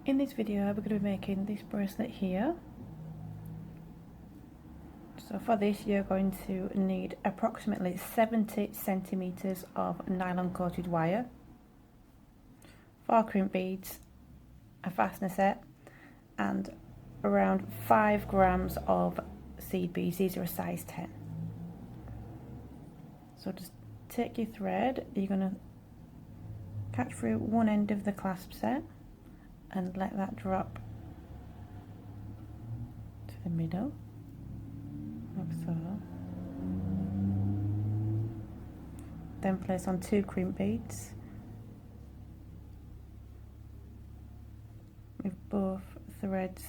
In this video we're going to be making this bracelet here. So for this you're going to need approximately 70 centimeters of nylon coated wire, 4 crimp beads, a fastener set, and around 5 grams of seed beads. These are a size 10. So just take your thread, you're going to catch through one end of the clasp set and let that drop to the middle, like so. Then place on 2 crimp beads with both threads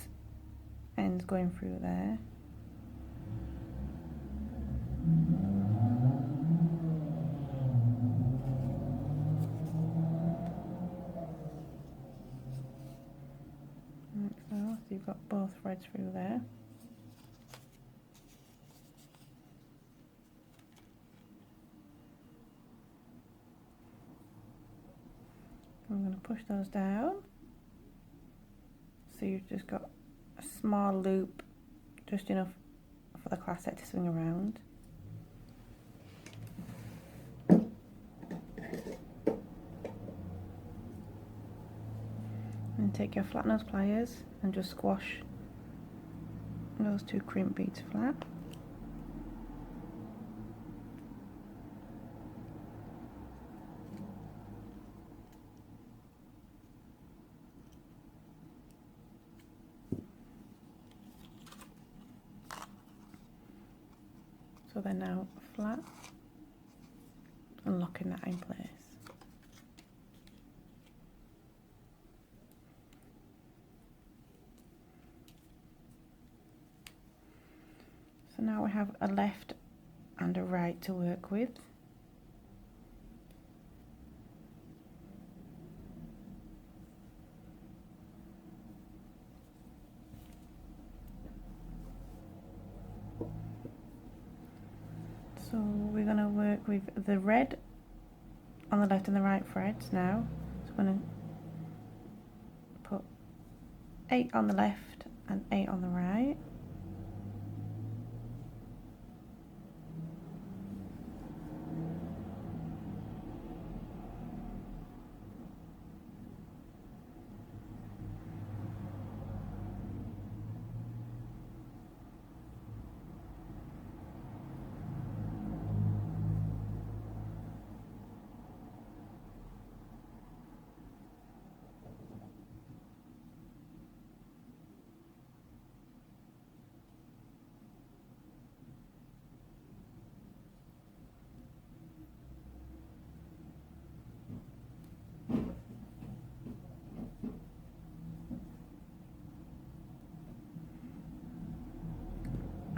ends going through there. Like so, so you've got both threads through there. I'm going to push those down, so you've just got a small loop, just enough for the clasp set to swing around. And take your flat nose pliers and just squash those 2 crimp beads flat. So they're now flat, and locking that in place. So now we have a left and a right to work with. So we're going to work with the red on the left and the right threads now. So I'm going to put 8 on the left and 8 on the right.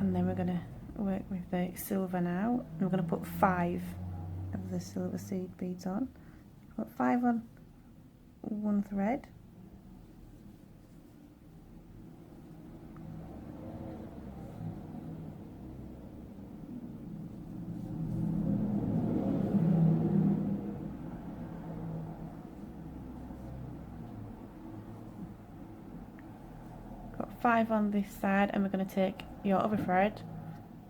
And then we're going to work with the silver now. And we're going to put 5 of the silver seed beads on. Put 5 on one thread. Got 5 on this side, and we're going to take your other thread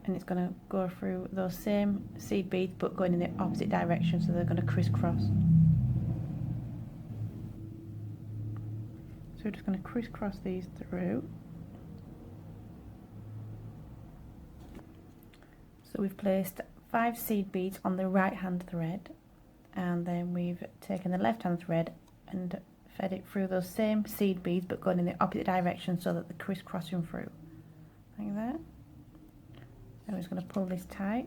and it's going to go through those same seed beads but going in the opposite direction, so they're going to crisscross. So we're just going to crisscross these through. So we've placed 5 seed beads on the right hand thread, and then we've taken the left hand thread and fed it through those same seed beads but going in the opposite direction so that they're crisscrossing through. Like that. I'm just going to pull this tight.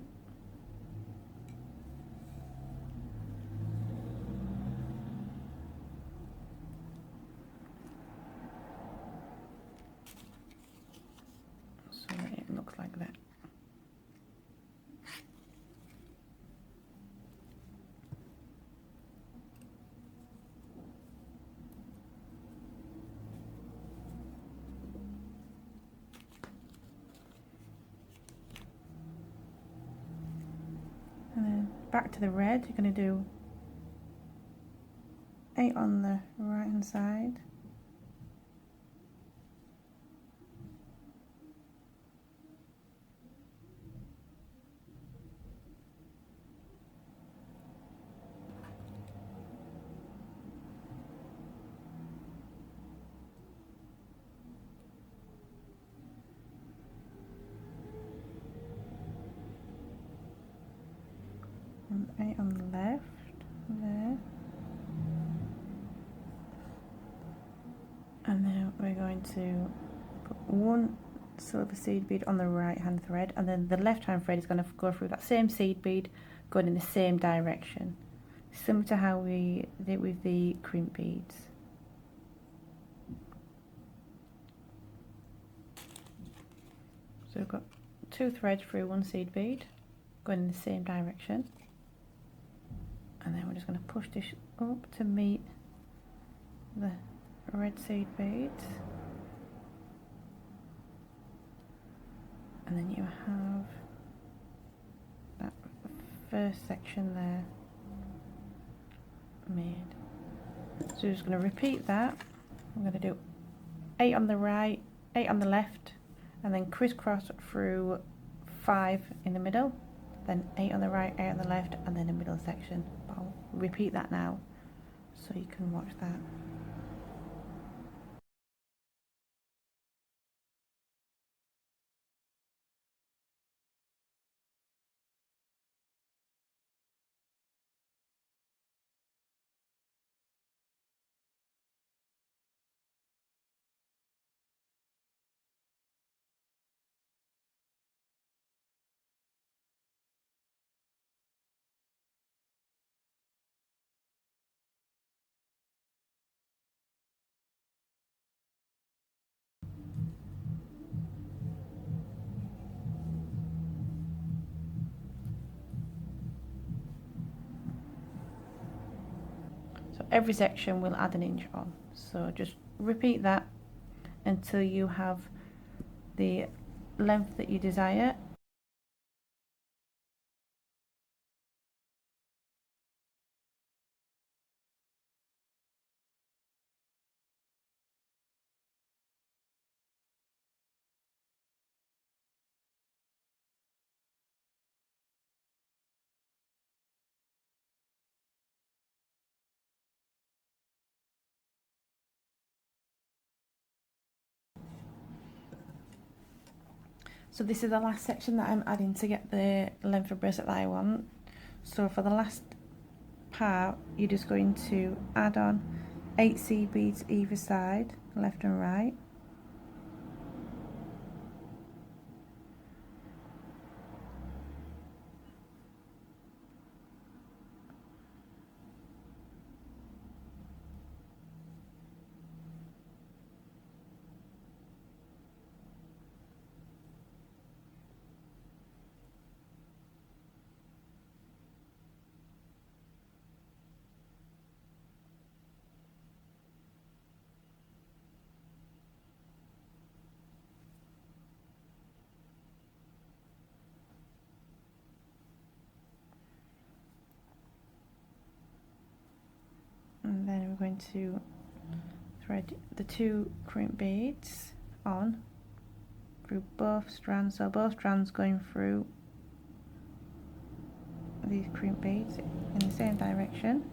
So that it looks like that. And then back to the red, you're going to do 8 on the right hand side, 8 on the left, there. And then we're going to put one silver seed bead on the right hand thread, and then the left hand thread is going to go through that same seed bead, going in the same direction, similar to how we did with the crimp beads. So we've got 2 threads through one seed bead, going in the same direction, and then we're just going to push this up to meet the red seed beads, and then you have that first section there made. So we're just going to repeat that. I'm going to do 8 on the right, 8 on the left, and then crisscross through 5 in the middle, then 8 on the right, 8 on the left, and then a middle section. But I'll repeat that now so you can watch that. So every section will add an inch on. So just repeat that until you have the length that you desire. So this is the last section that I'm adding to get the length of bracelet that I want. So for the last part, you're just going to add on 8 seed beads either side, left and right. And then we're going to thread the 2 crimp beads on through both strands, so both strands going through these crimp beads in the same direction.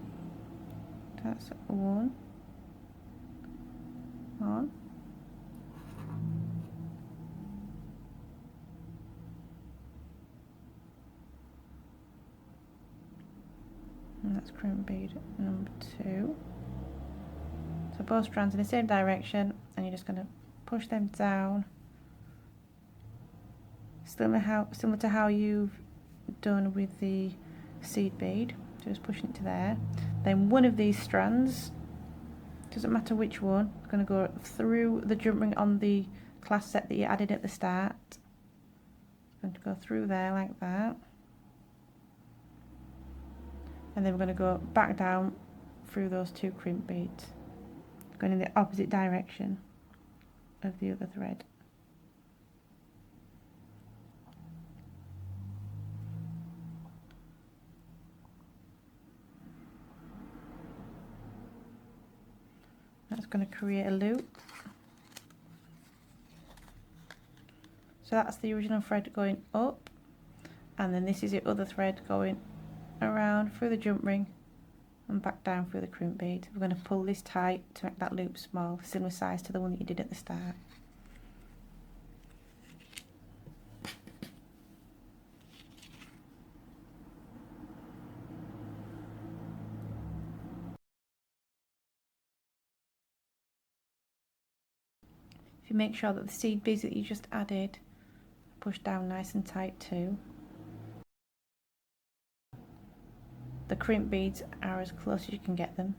That's 1 on, and that's crimp bead number 2. So both strands in the same direction, and you're just going to push them down, similar to how you've done with the seed bead, just pushing it to there. Then one of these strands, doesn't matter which one, is going to go through the jump ring on the clasp set that you added at the start. It's going to go through there like that, and then we're going to go back down through those 2 crimp beads, going in the opposite direction of the other thread. That's going to create a loop. So that's the original thread going up, and then this is the other thread going around through the jump ring and back down through the crimp bead. We're going to pull this tight to make that loop small, similar size to the one that you did at the start. If you make sure that the seed beads that you just added push down nice and tight too. The crimp beads are as close as you can get them,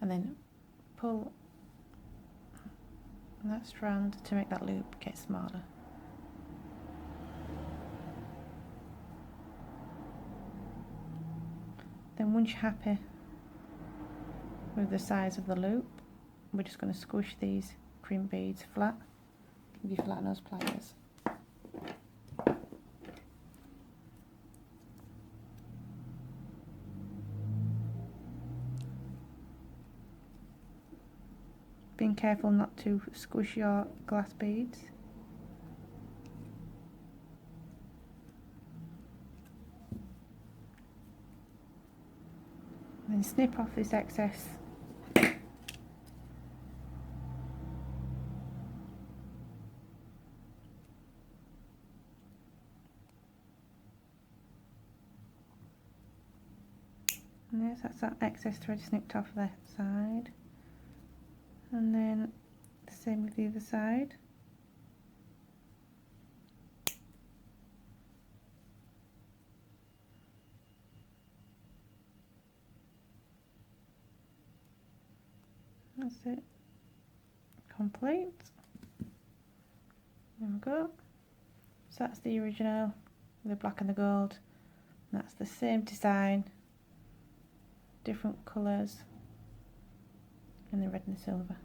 and then pull that strand to make that loop get smaller. Then once you're happy with the size of the loop, we're just going to squish these crimp beads flat. Give you flat nose pliers. Being careful not to squish your glass beads. Then snip off this excess. And yes, that's that excess thread snipped off the side. And then the same with the other side. That's it. Complete. There we go. So that's the original, the black and the gold. And that's the same design, different colours, and the red and the silver.